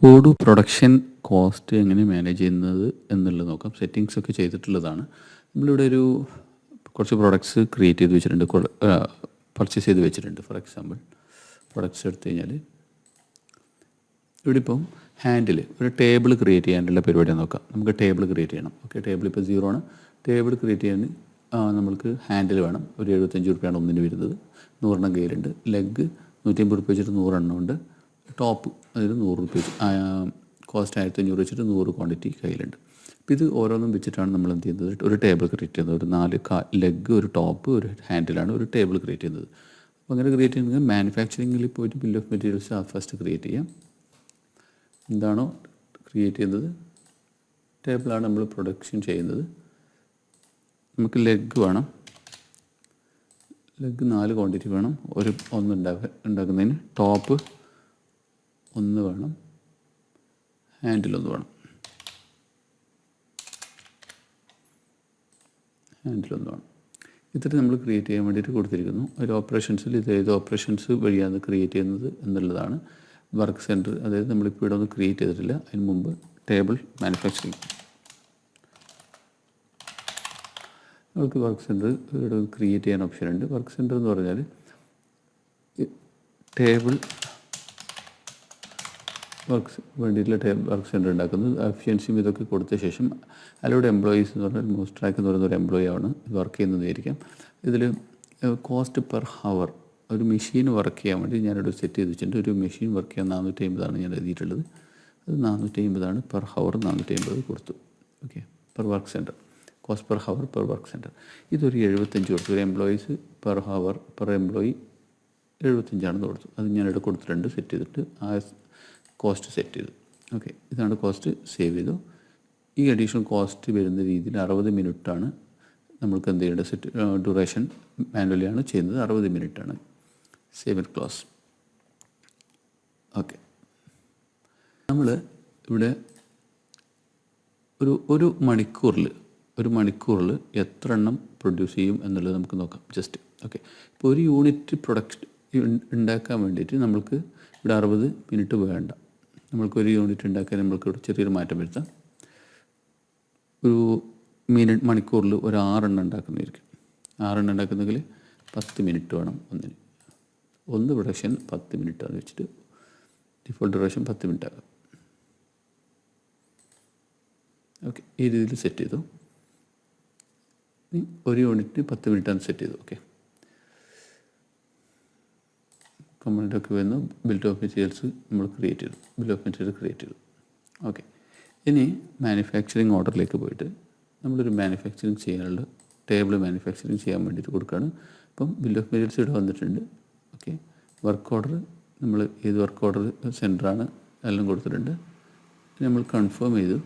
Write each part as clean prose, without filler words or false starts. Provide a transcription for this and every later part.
ഓഡു production cost എങ്ങനെ manage ചെയ്യുന്നത് എന്നുള്ളത് നോക്കാം. സെറ്റിങ്സ് ഒക്കെ ചെയ്തിട്ടുള്ളതാണ്. നമ്മളിവിടെ കുറച്ച് പ്രൊഡക്ട്സ് ക്രിയേറ്റ് ചെയ്ത് വെച്ചിട്ടുണ്ട്, പർച്ചേസ് ചെയ്ത് വെച്ചിട്ടുണ്ട്. ഫോർ എക്സാമ്പിൾ പ്രൊഡക്ട്സ് എടുത്തു കഴിഞ്ഞാൽ ഇവിടെ ഇപ്പം ഹാൻഡിൽ ഒരു ടേബിൾ ക്രിയേറ്റ് ചെയ്യാനുള്ള പരിപാടി നോക്കാം. നമുക്ക് ടേബിൾ ക്രിയേറ്റ് ചെയ്യണം. ഓക്കെ, ടേബിൾ ഇപ്പോൾ 0 ആണ്. ടേബിൾ ക്രിയേറ്റ് ചെയ്യാൻ നമ്മൾക്ക് ഹാൻഡിൽ വേണം. ഒരു 75 രൂപയാണ് ഒന്നിന് വരുന്നത്. 100 കയ്യിലുണ്ട്. ലെഗ് 150 രൂപ വെച്ചിട്ട് 100 ഉണ്ട്. ടോപ്പ് അതായത് 100 രൂപ വെച്ച് കോസ്റ്റ് 1500 വെച്ചിട്ട് 100 ക്വാണ്ടിറ്റി കയ്യിലുണ്ട്. അപ്പോൾ ഇത് ഓരോന്നും വെച്ചിട്ടാണ് നമ്മൾ എന്ത് ചെയ്യുന്നത്, ഒരു ടേബിൾ ക്രിയേറ്റ് ചെയ്യുന്നത്. ഒരു 4 ലെഗ്, ഒരു ടോപ്പ്, ഒരു ഹാൻഡിലാണ് ഒരു ടേബിൾ ക്രിയേറ്റ് ചെയ്യുന്നത്. അപ്പോൾ അങ്ങനെ ക്രിയേറ്റ് ചെയ്യുന്നത് മാനുഫാക്ചറിങ്ങിൽ പോയിട്ട് bill of materials first create ചെയ്യാം. എന്താണോ ക്രിയേറ്റ് ചെയ്യുന്നത് ടേബിളാണ് നമ്മൾ പ്രൊഡക്ഷൻ ചെയ്യുന്നത്. നമുക്ക് ലെഗ് വേണം. ലെഗ് 4 ക്വാണ്ടിറ്റി വേണം. ഒന്ന് ഉണ്ടാക്കുന്നതിന് ടോപ്പ് 1 വേണം. ഹാൻഡിൽ 1 വേണം. ഇത്തിരി നമ്മൾ ക്രിയേറ്റ് ചെയ്യാൻ വേണ്ടിയിട്ട് കൊടുത്തിരിക്കുന്നു. ഒരു ഓപ്പറേഷൻസിൽ ഇത് ഏത് ഓപ്പറേഷൻസ് വഴിയാണ് ക്രിയേറ്റ് ചെയ്യുന്നത് എന്നുള്ളതാണ്. വർക്ക് സെൻറ്റർ, അതായത് നമ്മളിപ്പോൾ ഇവിടെ ഒന്നും ക്രിയേറ്റ് ചെയ്തിട്ടില്ല. അതിന് മുമ്പ് ടേബിൾ മാനുഫാക്ചറിങ് നമുക്ക് വർക്ക് സെൻറ്റർ ഇവിടെ ക്രിയേറ്റ് ചെയ്യാൻ ഓപ്ഷൻ ഉണ്ട്. വർക്ക് സെൻറ്റർ എന്ന് പറഞ്ഞാൽ ടേബിൾ വേണ്ടിയിട്ടുള്ള വർക്ക് സെൻറ്റർ ഉണ്ടാക്കുന്നത്. എഫിഷ്യൻസിയും ഇതൊക്കെ കൊടുത്ത ശേഷം അതിലൂടെ എംപ്ലോയീസ് എന്ന് പറഞ്ഞാൽ മോസ്റ്റ് ട്രാക്ക് എന്ന് പറയുന്ന ഒരു എംപ്ലോയി ആണ് വർക്ക് ചെയ്യുന്നതായിരിക്കാം. ഇതിൽ കോസ്റ്റ് പെർ ഹവർ ഒരു മെഷീൻ വർക്ക് ചെയ്യാൻ വേണ്ടി ഞാനിവിടെ സെറ്റ് ചെയ്ത് വെച്ചിട്ടുണ്ട്. ഒരു മെഷീൻ വർക്ക് ചെയ്യാൻ 450 ഞാൻ എഴുതിയിട്ടുള്ളത്. അത് 450 പെർ ഹവർ 450 കൊടുത്തു. Okay, per work centre cost per hour per work centre. ഇതൊരു 75 കൊടുത്തു. ഒരു employees per hour per employee 75 കൊടുത്തു. അത് ഞാനിവിടെ കൊടുത്തിട്ടുണ്ട്. സെറ്റ് ചെയ്തിട്ട് ആ കോസ്റ്റ് സെറ്റ് ചെയ്തു. ഓക്കെ, ഇതാണ് കോസ്റ്റ് സേവ് ചെയ്തു. ഈ അഡീഷണൽ കോസ്റ്റ് വരുന്ന രീതിയിൽ 60 മിനിറ്റാണ് നമ്മൾക്ക് എന്ത് ചെയ്യേണ്ടത്. ഡ്യൂറേഷൻ മാനുവലിയാണ് ചെയ്യുന്നത്. 60 മിനിറ്റാണ്. Save it close. ഓക്കെ, നമ്മൾ ഇവിടെ ഒരു മണിക്കൂറിൽ എത്ര എണ്ണം പ്രൊഡ്യൂസ് ചെയ്യും എന്നുള്ളത് നമുക്ക് നോക്കാം ജസ്റ്റ്. ഓക്കെ, ഇപ്പോൾ ഒരു യൂണിറ്റ് പ്രൊഡക്റ്റ് ഉണ്ടാക്കാൻ വേണ്ടിയിട്ട് നമ്മൾക്ക് ഇവിടെ 60 മിനിറ്റ് വേണ്ട. നമ്മൾക്കൊരു യൂണിറ്റ് ഉണ്ടാക്കാൻ നമ്മൾക്ക് ഇവിടെ ചെറിയൊരു മാറ്റം വരുത്താം. ഒരു മണിക്കൂറിൽ ഒരു 6 എണ്ണം ഉണ്ടാക്കുന്നതായിരിക്കും. 6 എണ്ണം ഉണ്ടാക്കുന്നെങ്കിൽ 10 മിനിറ്റ് വേണം ഒന്നിന്. ഒന്ന് പ്രൊഡക്ഷൻ 10 മിനിറ്റ് അത് വെച്ചിട്ട് ഡിഫോൾട്ട് ഡ്യൂറേഷൻ 10 മിനിറ്റ് ആകാം. ഓക്കെ, ഈ രീതിയിൽ സെറ്റ് ചെയ്തു. ഒരു യൂണിറ്റിന് 10 മിനിറ്റാണ് സെറ്റ് ചെയ്തു. ഓക്കെ, കമ്പണിയിലൊക്കെ വരുന്ന ബിൽ ഓഫ് മെറ്റീരിയൽസ് നമ്മൾ ക്രിയേറ്റ് ചെയ്തു. ഓക്കെ, ഇനി മാനുഫാക്ചറിങ് ഓർഡറിലേക്ക് പോയിട്ട് നമ്മളൊരു മാനുഫാക്ചറിങ് ചെയ്യാനുള്ള ടേബിൾ മാനുഫാക്ചറിങ് ചെയ്യാൻ വേണ്ടിയിട്ട് കൊടുക്കുകയാണ്. അപ്പം ബിൽ ഓഫ് മെറ്റീരിയൽസ് ഇവിടെ വന്നിട്ടുണ്ട്. ഓക്കെ, വർക്ക് ഓർഡർ നമ്മൾ ഏത് വർക്ക് ഓർഡർ സെൻറ്ററാണ് എല്ലാം കൊടുത്തിട്ടുണ്ട്. നമ്മൾ കൺഫേം ചെയ്തു.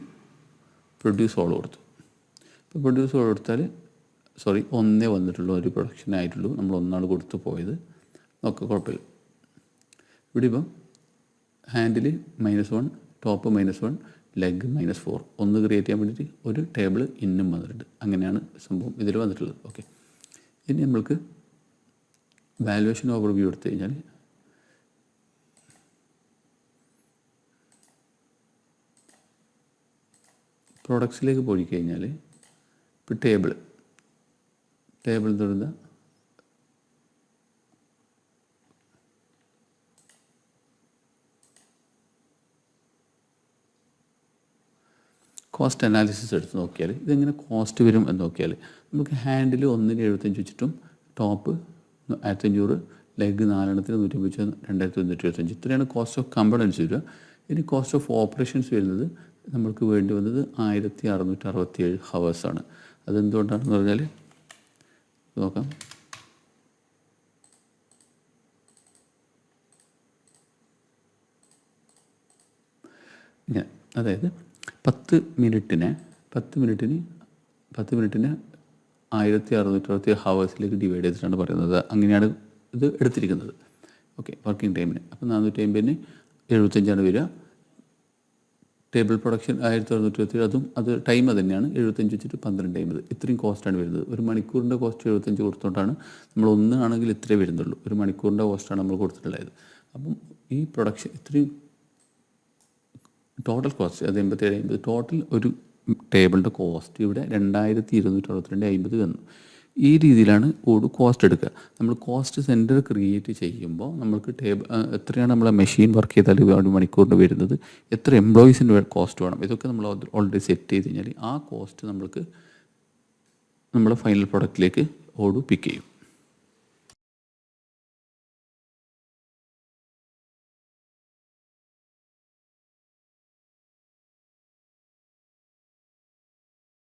പ്രൊഡ്യൂസ് ഓൾ കൊടുത്തു. ഇപ്പോൾ പ്രൊഡ്യൂസ് ഓൾ കൊടുത്താൽ ഒന്നേ വന്നിട്ടുള്ളൂ, ഒരു പ്രൊഡക്ഷൻ ആയിട്ടുള്ളൂ. നമ്മൾ ഒന്നാണ് കൊടുത്തു പോയത്. ഓക്കെ, കുഴപ്പമില്ല. ഇവിടെ ഇപ്പം ഹാൻഡിൽ -1, ടോപ്പ് -1, ലെഗ് -4. ഒന്ന് ക്രിയേറ്റ് ചെയ്യാൻ വേണ്ടിയിട്ട് ഒരു ടേബിൾ ഇന്നും വന്നിട്ടുണ്ട്. അങ്ങനെയാണ് സംഭവം ഇതിൽ വന്നിട്ടുള്ളത്. ഓക്കെ, ഇനി നമ്മൾക്ക് വാല്യുവേഷൻ ഓവർവ്യൂ എടുത്തു കഴിഞ്ഞാൽ പ്രോഡക്ട്സിലേക്ക് പോയി കഴിഞ്ഞാൽ ഇപ്പോൾ ടേബിൾ തുടരുന്ന കോസ്റ്റ് അനാലിസിസ് എടുത്ത് നോക്കിയാൽ ഇതെങ്ങനെ കോസ്റ്റ് വരും എന്ന് നോക്കിയാൽ നമുക്ക് ഹാൻഡിൽ 1ന് 75 വെച്ചിട്ടും ടോപ്പ് 1500, ലെഗ് 4 എണ്ണത്തിന് 150, 2125. ഇത്രയാണ് കോസ്റ്റ് ഓഫ് കമ്പണൻസ് വരിക. ഇനി കോസ്റ്റ് ഓഫ് ഓപ്പറേഷൻസ് വരുന്നത് നമ്മൾക്ക് വേണ്ടി വന്നത് 1667 ഹവേഴ്സാണ്. അതെന്തുകൊണ്ടാണെന്ന് പറഞ്ഞാൽ നോക്കാം. ഇങ്ങനെ, അതായത് 10 മിനിറ്റിന് 1667 ഹവേഴ്സിലേക്ക് ഡിവൈഡ് ചെയ്തിട്ടാണ് പറയുന്നത്. അങ്ങനെയാണ് ഇത് എടുത്തിരിക്കുന്നത്. ഓക്കെ, വർക്കിംഗ് ടൈമിന്. അപ്പോൾ 450ന് 75 വരിക. ടേബിൾ പ്രൊഡക്ഷൻ 1667, അത് ടൈം തന്നെയാണ്. 75 വെച്ചിട്ട് 12 ഇത്രയും കോസ്റ്റാണ് വരുന്നത്. ഒരു മണിക്കൂറിൻ്റെ കോസ്റ്റ് 75 കൊടുത്തുകൊണ്ടാണ് നമ്മൾ ഒന്നാണെങ്കിൽ ഇത്രേ വരുന്നുള്ളൂ. ഒരു മണിക്കൂറിൻ്റെ കോസ്റ്റാണ് നമ്മൾ കൊടുത്തിട്ടുള്ളത്. അപ്പം ഈ പ്രൊഡക്ഷൻ ഇത്രയും ടോട്ടൽ കോസ്റ്റ് അത് 8750 ടോട്ടൽ ഒരു ടേബിളിൻ്റെ കോസ്റ്റ് ഇവിടെ 2262.50 വന്നു. ഈ രീതിയിലാണ് ഓട് കോസ്റ്റ് എടുക്കുക. നമ്മൾ കോസ്റ്റ് സെൻറ്റർ ക്രിയേറ്റ് ചെയ്യുമ്പോൾ നമ്മൾക്ക് എത്രയാണ് നമ്മളെ മെഷീൻ വർക്ക് ചെയ്താൽ ഒരു മണിക്കൂറിന് വരുന്നത്, എത്ര എംപ്ലോയീസിൻ്റെ കോസ്റ്റ് വേണം, ഇതൊക്കെ നമ്മൾ ഓൾറെഡി സെറ്റ് ചെയ്ത് കഴിഞ്ഞാൽ ആ കോസ്റ്റ് നമ്മൾക്ക് നമ്മുടെ ഫൈനൽ പ്രൊഡക്റ്റിലേക്ക് ഓട് പിക്ക് ചെയ്യും.